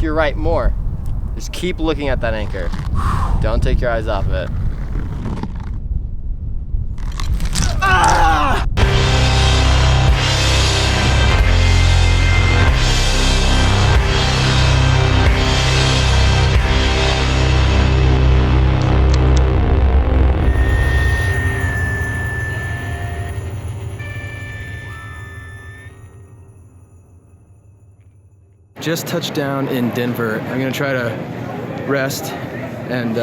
to your right, more. Just keep looking at that anchor. Don't take your eyes off of it. Ah! Just touched down in Denver. I'm gonna try to rest and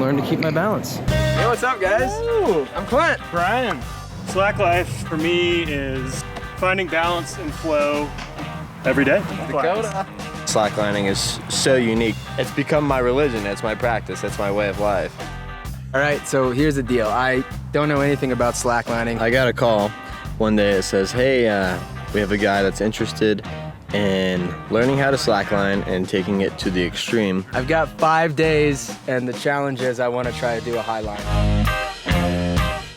learn to keep my balance. Hey, what's up, guys? Ooh, I'm Clint. Brian. Slack life for me is finding balance and flow every day. Dakota. Slacklining is so unique. It's become my religion. It's my practice. It's my way of life. All right, so here's the deal. I don't know anything about slacklining. I got a call one day that says, hey, we have a guy that's interested in learning how to slackline and taking it to the extreme. I've got 5 days, and the challenge is I want to try to do a high line.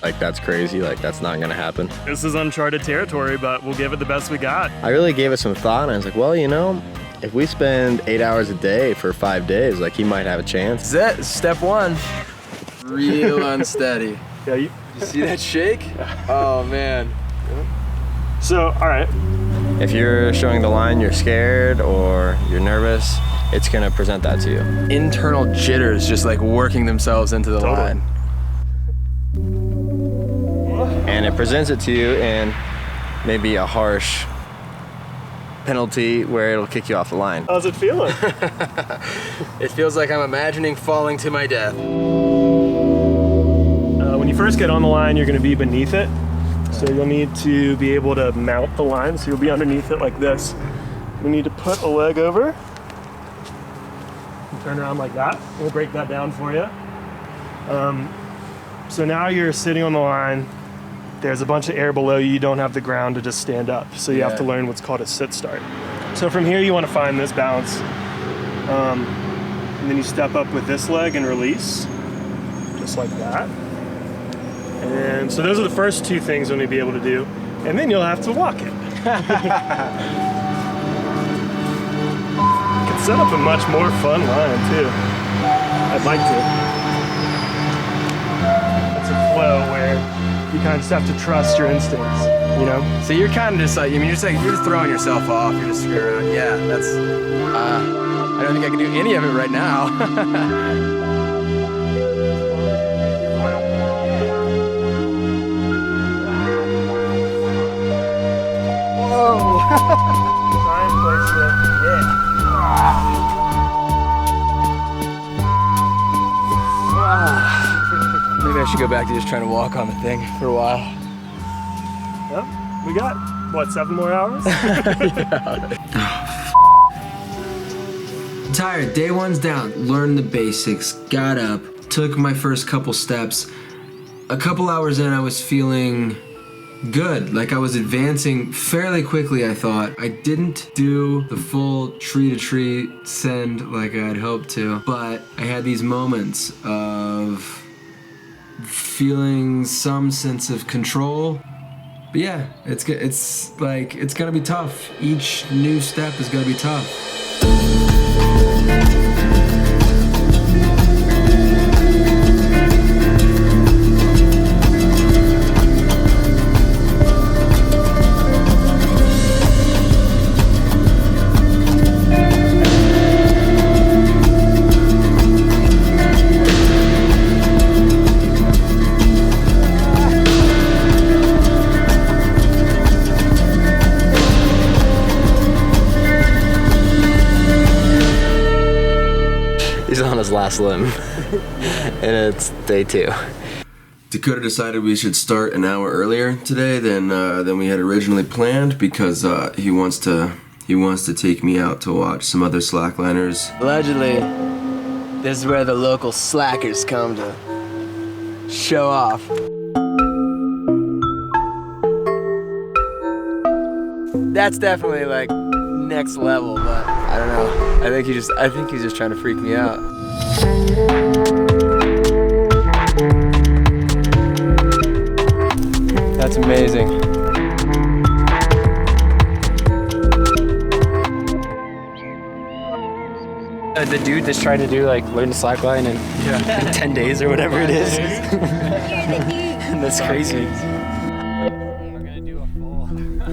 Like, that's crazy. Like, that's not gonna happen. This is uncharted territory, but we'll give it the best we got. I really gave it some thought, and I was like, well, you know, if we spend 8 hours a day for 5 days, like, he might have a chance. That's it, step one. Real unsteady. Yeah, You see that shake? Oh, man. So, all right. If you're showing the line, you're scared or you're nervous, it's gonna present that to you. Internal jitters just like working themselves into the Totally. line. And it presents it to you in maybe a harsh penalty where it'll kick you off the line. How's it feeling? It feels like I'm imagining falling to my death. When you first get on the line, you're gonna be beneath it. So you'll need to be able to mount the line, so you'll be underneath it like this. We need to put a leg over. Turn around like that. We'll break that down for you. So now you're sitting on the line. There's a bunch of air below you. You don't have the ground to just stand up. So you have to learn what's called a sit start. So from here, you want to find this balance. And then you step up with this leg and release, just like that. And so those are the first two things you'll need to be able to do. And then you'll have to walk it. Can set up a much more fun line too. I'd like to. It's a flow where you kind of just have to trust your instincts, you know? So you're kind of just like, you're just throwing yourself off. You're just screwing around. Yeah, that's, I don't think I can do any of it right now. Try and place it. Maybe I should go back to just trying to walk on the thing for a while. Yep. We got, what, 7 more hours? Tired, day one's down, learned the basics, got up, took my first couple steps. A couple hours in, I was feeling good, like I was advancing fairly quickly, I thought. I didn't do the full tree-to-tree send like I'd hoped to, but I had these moments of feeling some sense of control. But yeah, it's gonna be tough. Each new step is gonna be tough. He's on his last limb, and it's day 2. Dakota decided we should start an hour earlier today than we had originally planned because he wants to take me out to watch some other slackliners. Allegedly, this is where the local slackers come to show off. That's definitely like next level, but I don't know. I think he's just trying to freak me out. That's amazing. The dude that's trying to do learn the slackline in 10 days or whatever it is. That's crazy.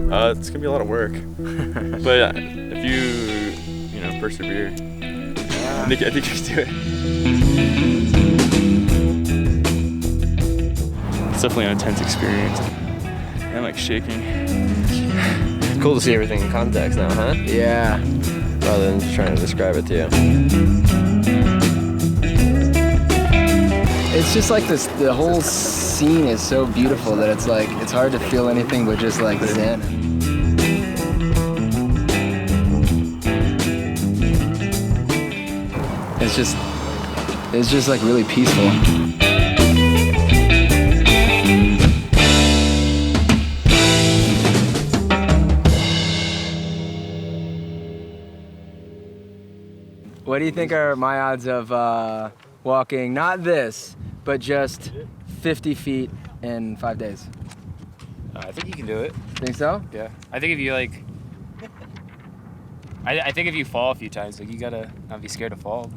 It's gonna be a lot of work, but if you persevere, I think you can do it. It's definitely an intense experience. I'm shaking. It's cool to see everything in context now, huh? Yeah. Rather than just trying to describe it to you. It's just the whole scene is so beautiful that it's hard to feel anything but just zen. It's just really peaceful. What do you think are my odds of walking, not this, but just 50 feet in 5 days? I think you can do it. Think so? Yeah. I think if you I think if you fall a few times, you gotta not be scared to fall.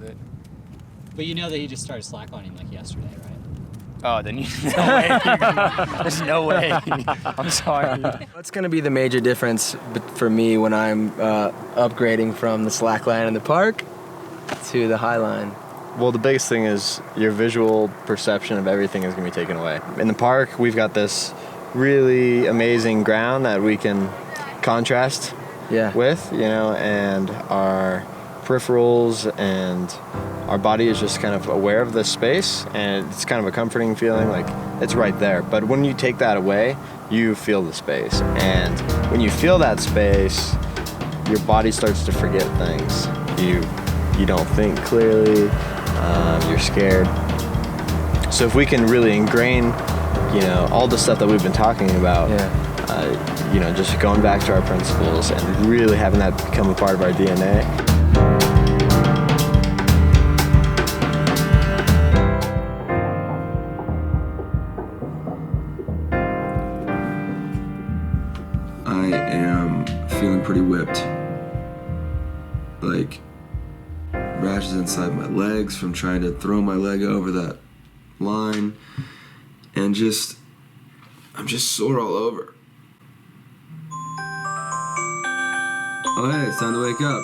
But you know that he just started slacklining yesterday, right? Oh, then no way. There's no way. I'm sorry. What's gonna be the major difference for me when I'm upgrading from the slackline in the park to the high line? Well, the biggest thing is your visual perception of everything is going to be taken away. In the park, we've got this really amazing ground that we can contrast with, and our peripherals and our body is just kind of aware of the space, and it's kind of a comforting feeling, it's right there. But when you take that away, you feel the space. And when you feel that space, your body starts to forget things. You don't think clearly. You're scared. So if we can really ingrain, all the stuff that we've been talking about, just going back to our principles and really having that become a part of our DNA. I am feeling pretty whipped. Rashes inside my legs from trying to throw my leg over that line, and I'm just sore all over. Oh hey, it's time to wake up.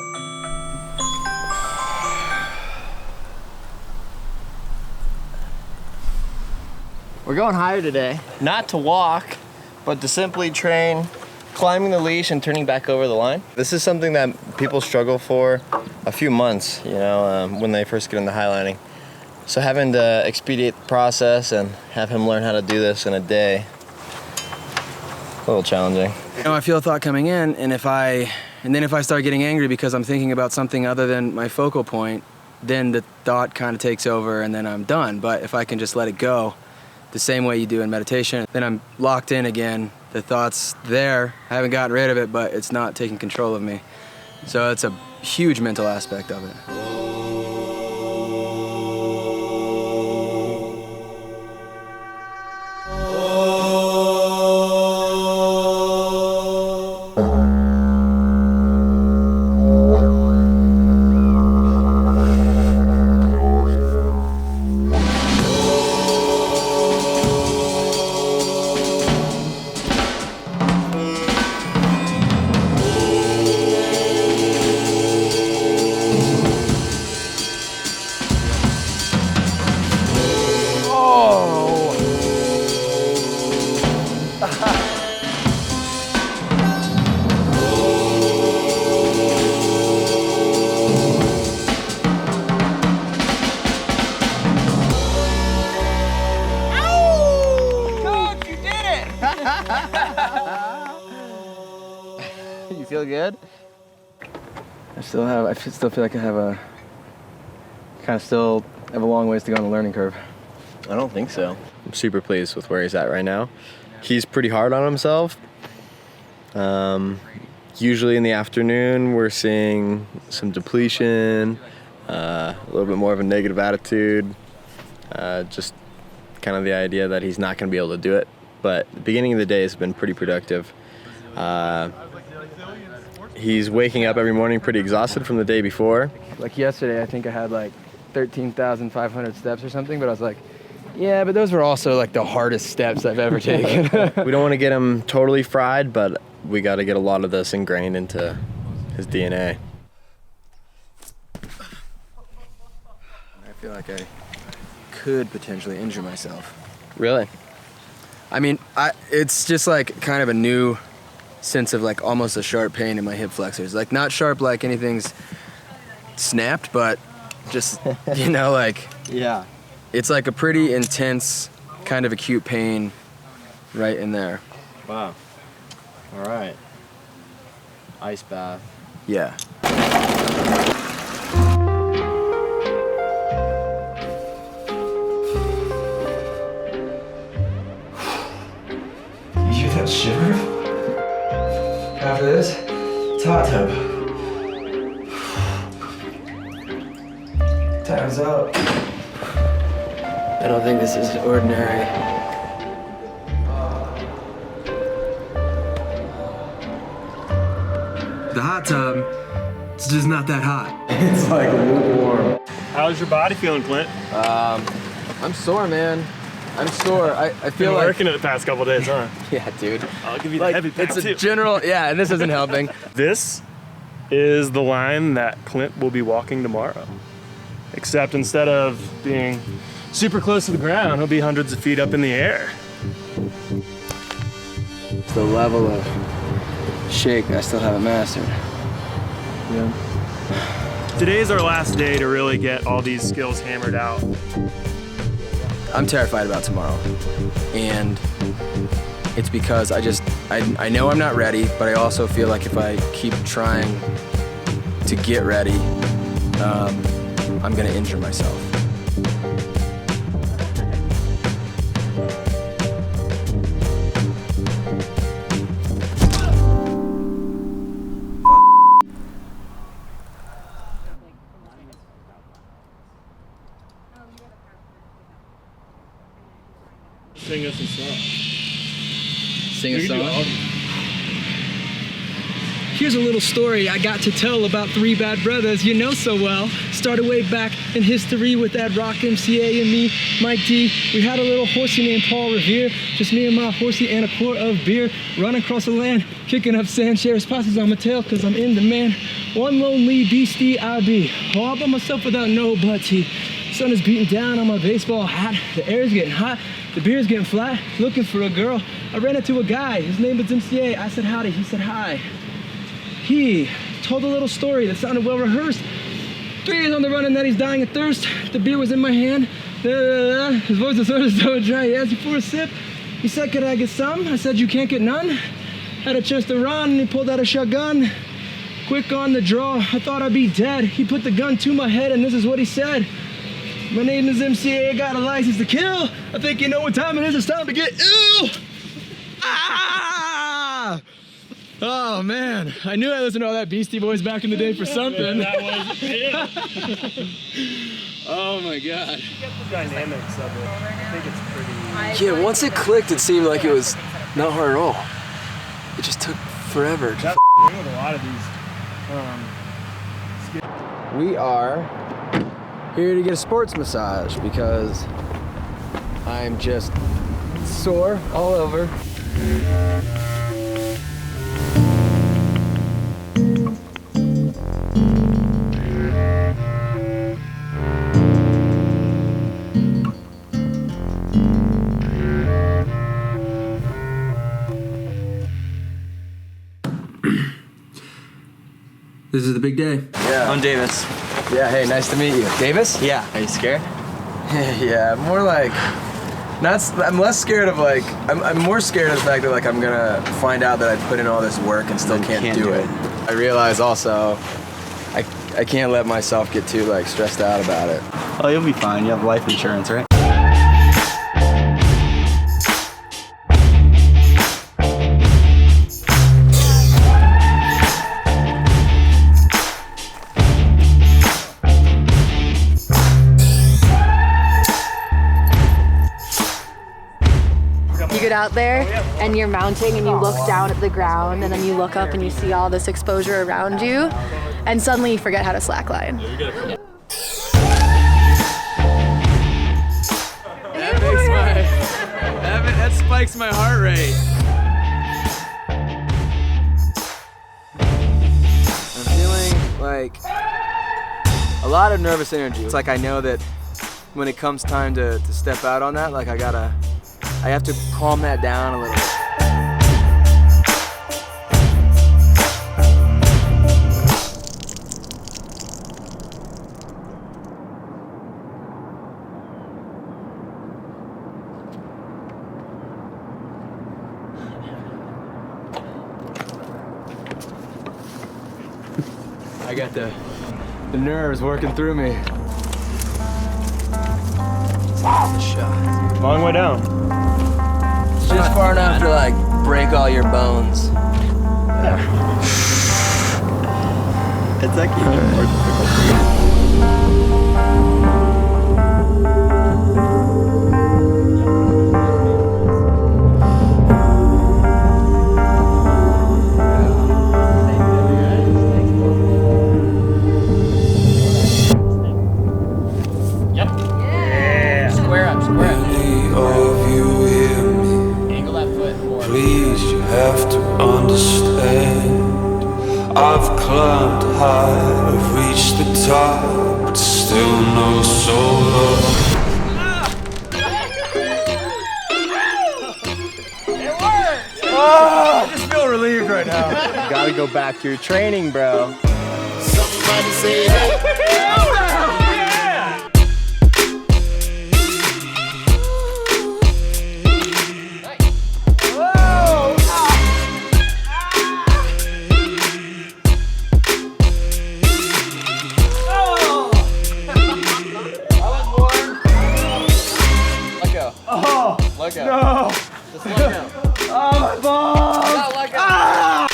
We're going higher today, not to walk, but to simply train climbing the leash and turning back over the line. This is something that people struggle for a few months, when they first get into highlining. So having to expedite the process and have him learn how to do this in a day, a little challenging. I feel a thought coming in, and then if I start getting angry because I'm thinking about something other than my focal point, then the thought kind of takes over and then I'm done. But if I can just let it go the same way you do in meditation, then I'm locked in again. The thought's there, I haven't gotten rid of it, but it's not taking control of me. So it's a huge mental aspect of it. You feel good? I still feel like I have a long ways to go on the learning curve. I don't think so. I'm super pleased with where he's at right now. He's pretty hard on himself. Usually in the afternoon, we're seeing some depletion, a little bit more of a negative attitude, just kind of the idea that he's not going to be able to do it. But the beginning of the day has been pretty productive. he's waking up every morning pretty exhausted from the day before. Like yesterday, I think I had like 13,500 steps or something, but I was like, yeah, but those were also like the hardest steps I've ever taken. We don't want to get him totally fried, but we got to get a lot of this ingrained into his DNA. I feel like I could potentially injure myself. Really? I mean, it's just like kind of a new sense of like almost a sharp pain in my hip flexors. Like not sharp like anything's snapped, but just, you know, like, Yeah. it's like a pretty intense kind of acute pain right in there. Wow. All right. Ice bath. Yeah. You hear that shiver? After this, it's hot tub. Time's up. I don't think this is ordinary. The hot tub, it's just not that hot. It's like lukewarm. How's your body feeling, Clint? I'm sore, man. I'm sore. I feel Been like working it the past couple days, huh? yeah, dude. I'll give you Like the heavy pat it's a too. general yeah, and this isn't helping. This is the line that Clint will be walking tomorrow. Except instead of being super close to the ground, he'll be hundreds of feet up in the air. It's the level of shake I still haven't mastered. Yeah. Today's our last day to really get all these skills hammered out. I'm terrified about tomorrow. And it's because I know I'm not ready, but I also feel like if I keep trying to get ready, I'm gonna injure myself. Sing us a song. Sing a song. Here's a little story I got to tell about three bad brothers you know so well. Started way back in history with that Rock MCA and me, Mike D. We had a little horsey named Paul Revere, just me and my horsey and a quart of beer. Running across the land, kicking up sand, shares posses on my tail cause I'm in demand. One lonely beastie I be, all by myself without nobody. Sun is beating down on my baseball hat, the air's getting hot, the beer's getting flat, looking for a girl. I ran into a guy, his name was MCA, I said howdy, he said hi. He told a little story that sounded well rehearsed. 3 days on the run and then he's dying of thirst. The beer was in my hand. His voice was sort of so dry. He asked me for a sip. He said, could I get some? I said, you can't get none. Had a chance to run and he pulled out a shotgun. Quick on the draw, I thought I'd be dead. He put the gun to my head and this is what he said. My name is MCA, I got a license to kill. I think you know what time it is, it's time to get ill. Ah! Oh man, I knew I listened to all that Beastie Boys back in the day for something. That was it. Oh my god. Get the dynamics of it. I think it's pretty. Yeah, once it clicked, it seemed like it was not hard at all. It just took forever. That's the thing with a lot of these. We are here to get a sports massage because I'm just sore all over. This is the big day. Yeah. I'm Davis. Yeah, hey, nice to meet you. Davis? Yeah. Are you scared? Yeah, more like, I'm less scared of like, I'm more scared of the fact that like I'm gonna find out that I put in all this work and still can't do it. I realize also, I can't let myself get too like stressed out about it. Oh, you'll be fine. You have life insurance, right? You go out there and you're mounting and you look down at the ground and then you look up and you see all this exposure around you and suddenly you forget how to slackline. That spikes my heart rate. I'm feeling like a lot of nervous energy. It's like I know that when it comes time to step out on that, like I have to calm that down a little bit. I got the nerves working through me. Long way down. It's just far enough to like break all your bones. It's actually more difficult. I've climbed high, I've reached the top, but still no soul. It worked! Oh, I just feel relieved right now. You gotta go back to your training, bro. Somebody say hey. Let go. No! Just let go. Oh, my balls! No, let go. Ah!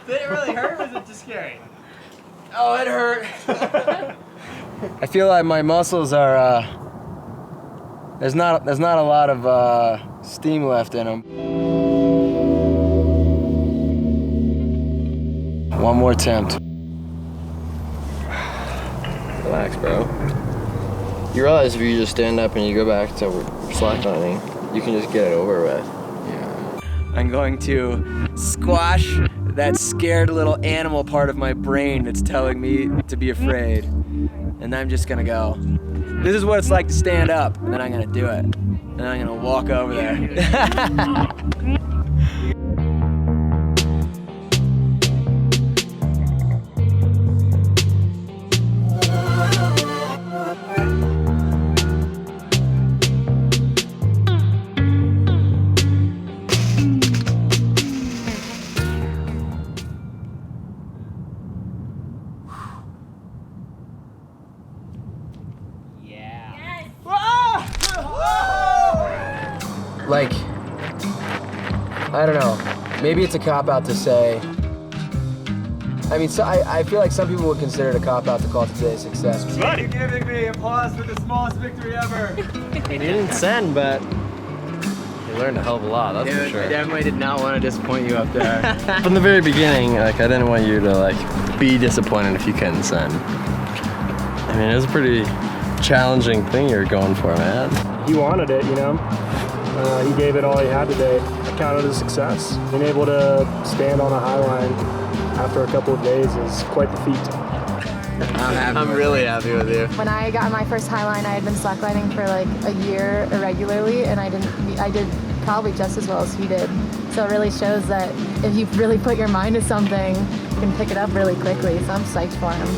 Did it really hurt or was it just scary? Oh, it hurt. I feel like my muscles are, there's not a lot of steam left in them. One more attempt. Relax, bro. You realize if you just stand up and you go back to slacklining, you can just get it over with. Yeah. I'm going to squash that scared little animal part of my brain that's telling me to be afraid. And I'm just gonna go, this is what it's like to stand up. And then I'm gonna do it. And then I'm gonna walk over there. Like, I don't know, maybe it's a cop-out to say, I mean, so I feel like some people would consider it a cop-out to call today a success. You're giving me applause for the smallest victory ever. You didn't send, but you learned a hell of a lot, that's for sure. I definitely did not want to disappoint you up there. From the very beginning, like, I didn't want you to, like, be disappointed if you couldn't send. I mean, it was a pretty challenging thing you're going for, man. He wanted it, you know? He gave it all he had today. I count it as a success. Being able to stand on a high line after a couple of days is quite the feat. I'm really happy with you. When I got my first high line, I had been slacklining for like a year irregularly, and I did probably just as well as he did. So it really shows that if you really put your mind to something, can pick it up really quickly, so I'm psyched for him.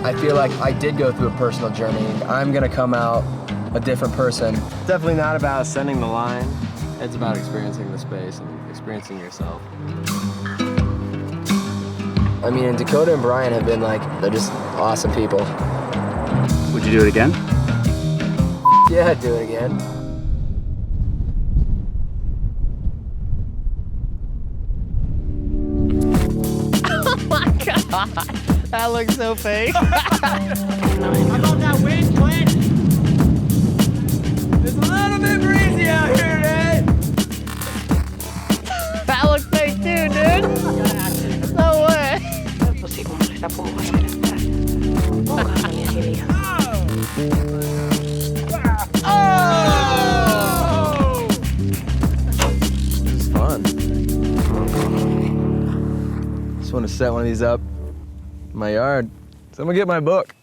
I feel like I did go through a personal journey. I'm gonna come out a different person. It's definitely not about sending the line. It's about experiencing the space and experiencing yourself. I mean, and Dakota and Brian have been like, they're just awesome people. Would you do it again? Yeah, I'd do it again. Oh my God, that looks so fake. How about that wind, Clint? It's a little bit breezy out here today. That looks fake too, dude. No way. Oh! This is fun. Just want to set one of these up in my yard. So I'm gonna get my book.